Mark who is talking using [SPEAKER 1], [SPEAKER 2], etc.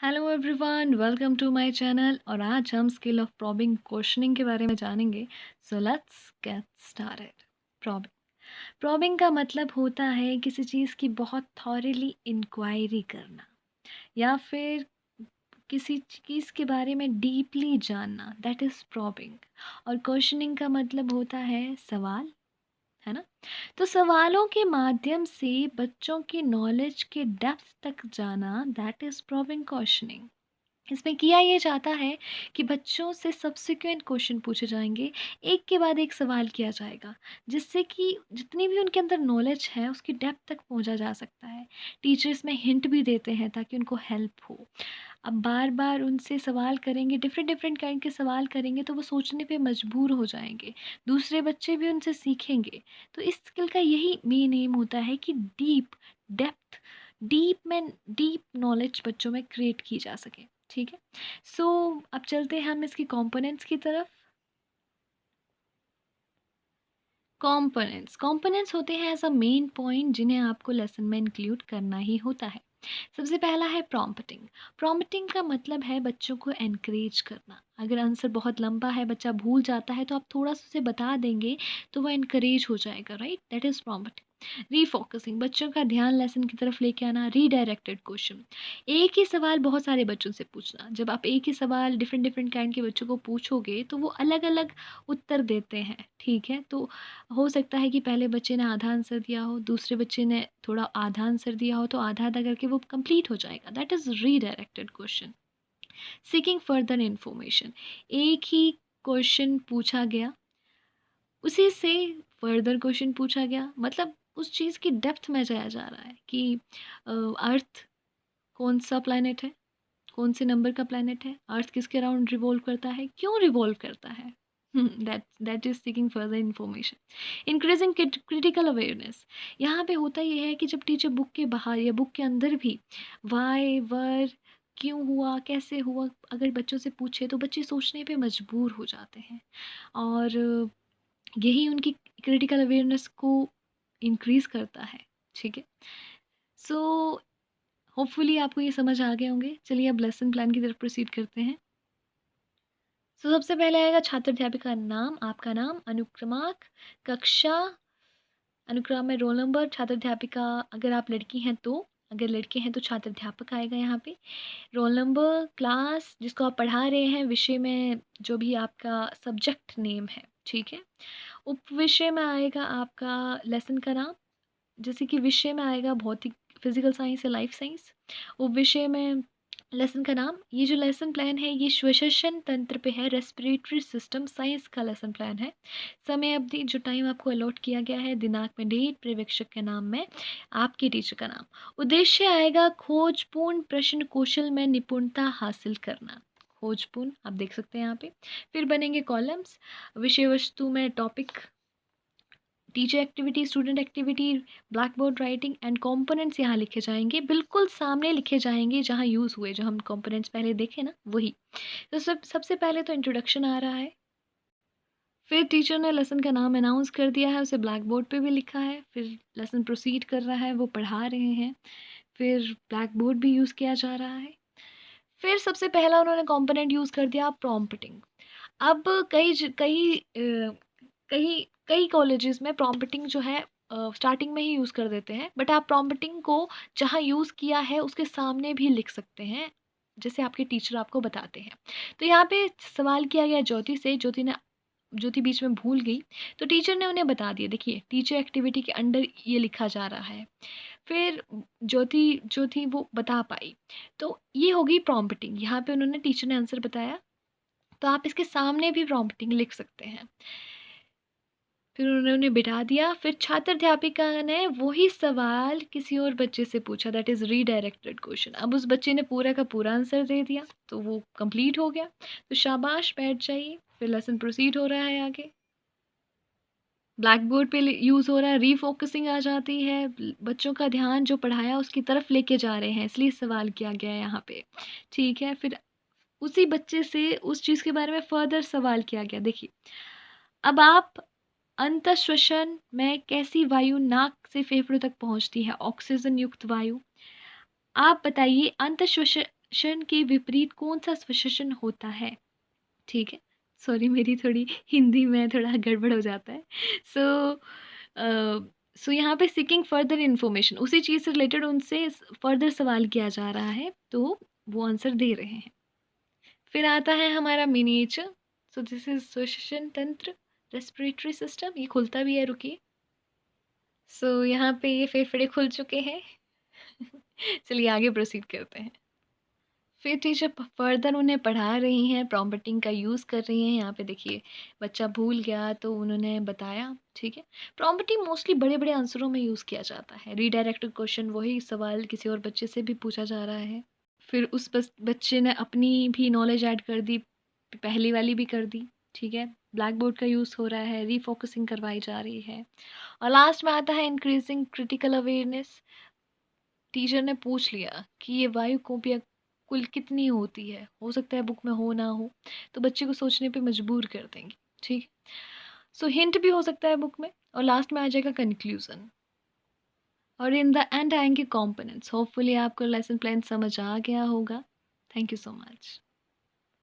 [SPEAKER 1] Hello everyone, welcome to my channel. और आज हम स्किल ऑफ प्रॉबिंग क्वेश्चनिंग के बारे में जानेंगे। So let's get started. Probing probing का मतलब होता है किसी चीज़ की बहुत थॉरली इंक्वायरी करना या फिर किसी चीज़ के बारे में डीपली जानना, दैट इज़ प्रॉबिंग। और क्वेश्चनिंग का मतलब होता है सवाल, है ना। तो सवालों के माध्यम से बच्चों की नॉलेज के डेप्थ तक जाना, दैट इज़ प्रॉबिंग क्वेश्चनिंग। इसमें किया ये जाता है कि बच्चों से सब्सिक्वेंट क्वेश्चन पूछे जाएंगे, एक के बाद एक सवाल किया जाएगा, जिससे कि जितनी भी उनके अंदर नॉलेज है उसकी डेप्थ तक पहुंचा जा सकता है। टीचर्स में हिंट भी देते हैं ताकि उनको हेल्प हो। अब बार बार उनसे सवाल करेंगे, डिफरेंट डिफरेंट काइंड के सवाल करेंगे, तो वो सोचने पे मजबूर हो जाएंगे। दूसरे बच्चे भी उनसे सीखेंगे। तो इस स्किल का यही मेन एम होता है कि डेप्थ डीप नॉलेज बच्चों में क्रिएट की जा सके। ठीक है। सो अब चलते हैं हम इसकी कंपोनेंट्स की तरफ। कंपोनेंट्स होते हैं ऐसा मेन पॉइंट जिन्हें आपको लेसन में इंक्लूड करना ही होता है। सबसे पहला है प्रॉम्प्टिंग। प्रॉम्प्टिंग का मतलब है बच्चों को एनकरेज करना। अगर आंसर बहुत लंबा है, बच्चा भूल जाता है, तो आप थोड़ा सा उसे बता देंगे तो वह एनकरेज हो जाएगा, right. That is prompting. Refocusing, बच्चों का ध्यान लेसन की तरफ लेके आना। रीडायरेक्टेड क्वेश्चन, एक ही सवाल बहुत सारे बच्चों से पूछना। जब आप एक ही सवाल डिफरेंट डिफरेंट काइंड के बच्चों को पूछोगे तो वो अलग अलग उत्तर देते हैं, ठीक है। तो हो सकता है कि पहले बच्चे ने आधा आंसर दिया हो, दूसरे बच्चे ने थोड़ा आधा आंसर दिया हो, तो आधा आधा करके वो कंप्लीट हो जाएगा। That is redirected question. Seeking further information, एक ही क्वेश्चन पूछा गया, उसी से फर्दर क्वेश्चन पूछा गया, मतलब उस चीज़ की डेप्थ में जाया जा रहा है कि अर्थ कौन सा प्लैनेट है, कौन से नंबर का प्लैनेट है, अर्थ किसके अराउंड रिवॉल्व करता है, क्यों रिवॉल्व करता है। That is seeking further information. Increasing critical awareness, यहाँ पे होता यह है कि जब टीचर बुक के बाहर या बुक के अंदर भी वाई वर क्यों हुआ, कैसे हुआ, अगर बच्चों से पूछे तो बच्चे सोचने पे मजबूर हो जाते हैं। और यही उनकी क्रिटिकल अवेयरनेस को इंक्रीज करता है। ठीक है। सो होपफुली आपको ये समझ आ गए होंगे। चलिए अब लेसन प्लान की तरफ प्रोसीड करते हैं। सो सबसे पहले आएगा छात्र अध्यापिका नाम, आपका नाम, अनुक्रमांक, कक्षा, अनुक्रम में रोल नंबर, छात्र अध्यापिका अगर आप लड़की हैं तो, अगर लड़के हैं तो छात्र अध्यापक आएगा यहाँ पे। रोल नंबर, क्लास जिसको आप पढ़ा रहे हैं, विषय में जो भी आपका सब्जेक्ट नेम है, ठीक है। उप विषय में आएगा आपका लेसन का नाम, जैसे कि विषय में आएगा भौतिक, फिजिकल साइंस या लाइफ साइंस। उप विषय में लेसन का नाम। ये जो लेसन प्लान है ये श्वसन तंत्र पे है, रेस्पिरेटरी सिस्टम साइंस का लेसन प्लान है। समय अवधि, जो टाइम आपको अलॉट किया गया है, दिनांक में डेट, पर्यवेक्षक के नाम में आपके टीचर का नाम। उद्देश्य आएगा खोजपूर्ण प्रश्न कौशल में निपुणता हासिल करना। खोजपूर्ण आप देख सकते हैं यहाँ पे। फिर बनेंगे कॉलम्स, विषय वस्तु में topic, teacher activity, student activity, black board writing and components यहाँ लिखे जाएंगे, बिल्कुल सामने लिखे जाएंगे जहाँ यूज़ हुए, जो हम कंपोनेंट्स पहले देखे ना वही। तो सबसे पहले तो इंट्रोडक्शन आ रहा है, फिर टीचर ने लेसन का नाम अनाउंस कर दिया है, उसे ब्लैक बोर्ड पे भी लिखा है, फिर लेसन प्रोसीड कर रहा है, वो पढ़ा रहे हैं, फिर ब्लैक बोर्ड भी यूज़ किया जा रहा है। फिर सबसे पहला उन्होंने कंपोनेंट यूज़ कर दिया प्रॉम्प्टिंग। अब कई कई कॉलेजेस में प्रॉम्प्टिंग जो है स्टार्टिंग में ही यूज़ कर देते हैं, बट आप प्रॉम्प्टिंग को जहाँ यूज़ किया है उसके सामने भी लिख सकते हैं, जैसे आपके टीचर आपको बताते हैं। तो यहाँ पे सवाल किया गया ज्योति से, ज्योति बीच में भूल गई, तो टीचर ने उन्हें बता दिया, देखिए टीचर एक्टिविटी के अंडर ये लिखा जा रहा है। फिर ज्योति जो थी वो बता पाई, तो ये होगी प्रॉम्प्टिंग। यहाँ पे उन्होंने, टीचर ने आंसर बताया, तो आप इसके सामने भी प्रॉम्प्टिंग लिख सकते हैं। फिर उन्होंने बिठा दिया, फिर छात्र अध्यापिका ने वही सवाल किसी और बच्चे से पूछा, दैट इज़ रीडायरेक्टेड क्वेश्चन। अब उस बच्चे ने पूरा का पूरा आंसर दे दिया तो वो कंप्लीट हो गया, तो शाबाश, बैठ जाइए। फिर लेसन प्रोसीड हो रहा है आगे, ब्लैक बोर्ड पे यूज़ हो रहा है, रीफोकसिंग आ जाती है, बच्चों का ध्यान जो पढ़ाया उसकी तरफ लेके जा रहे हैं, इसलिए सवाल किया गया है यहाँ पे। ठीक है। फिर उसी बच्चे से उस चीज़ के बारे में फर्दर सवाल किया गया, देखिए अब आप, अंतःश्वसन में कैसी वायु नाक से फेफड़ों तक पहुंचती है, ऑक्सीजन युक्त वायु। आप बताइए, अंतःश्वसन शन के विपरीत कौन-सा स्वशेषण होता है? ठीक है। सॉरी मेरी थोड़ी हिंदी में थोड़ा गड़बड़ हो जाता है। सो यहाँ पे सीकिंग फर्दर इन्फॉर्मेशन उसी चीज़ से रिलेटेड उनसे फर्दर सवाल किया जा रहा है, तो वो आंसर दे रहे हैं। फिर आता है हमारा मिनिएचर। सो दिस इज़ श्वसन तंत्र, रेस्पिरेटरी सिस्टम। ये खुलता भी है, रुकिए। यहाँ पे ये फेफड़े खुल चुके हैं। चलिए आगे प्रोसीड करते हैं। फिर टीचर फर्दर उन्हें पढ़ा रही हैं, प्रॉम्प्टिंग का यूज़ कर रही हैं। यहाँ पे देखिए बच्चा भूल गया तो उन्होंने बताया, ठीक है। प्रॉम्प्टिंग मोस्टली बड़े-बड़े आंसरों में यूज़ किया जाता है। रीडायरेक्टेड क्वेश्चन वही सवाल किसी और बच्चे से भी पूछा जा रहा है। फिर उस बच्चे ने अपनी भी नॉलेज ऐड कर दी, पहली वाली भी कर दी, ठीक है। ब्लैक बोर्ड का यूज़ हो रहा है, रीफोकसिंग करवाई जा रही है। और लास्ट में आता है इंक्रीजिंग क्रिटिकल अवेयरनेस। टीचर ने पूछ लिया कि ये वायु कोपिया कुल कितनी होती है? हो सकता है बुक में हो ना हो, तो बच्चे को सोचने पे मजबूर कर देंगे, ठीक है। हिंट भी हो सकता है बुक में और लास्ट में आ जाएगा कंक्लूज़न और इन द एंड आएँगे कंपोनेंट्स। होपफुली आपको लेसन प्लान समझ आ गया होगा। Thank you so much.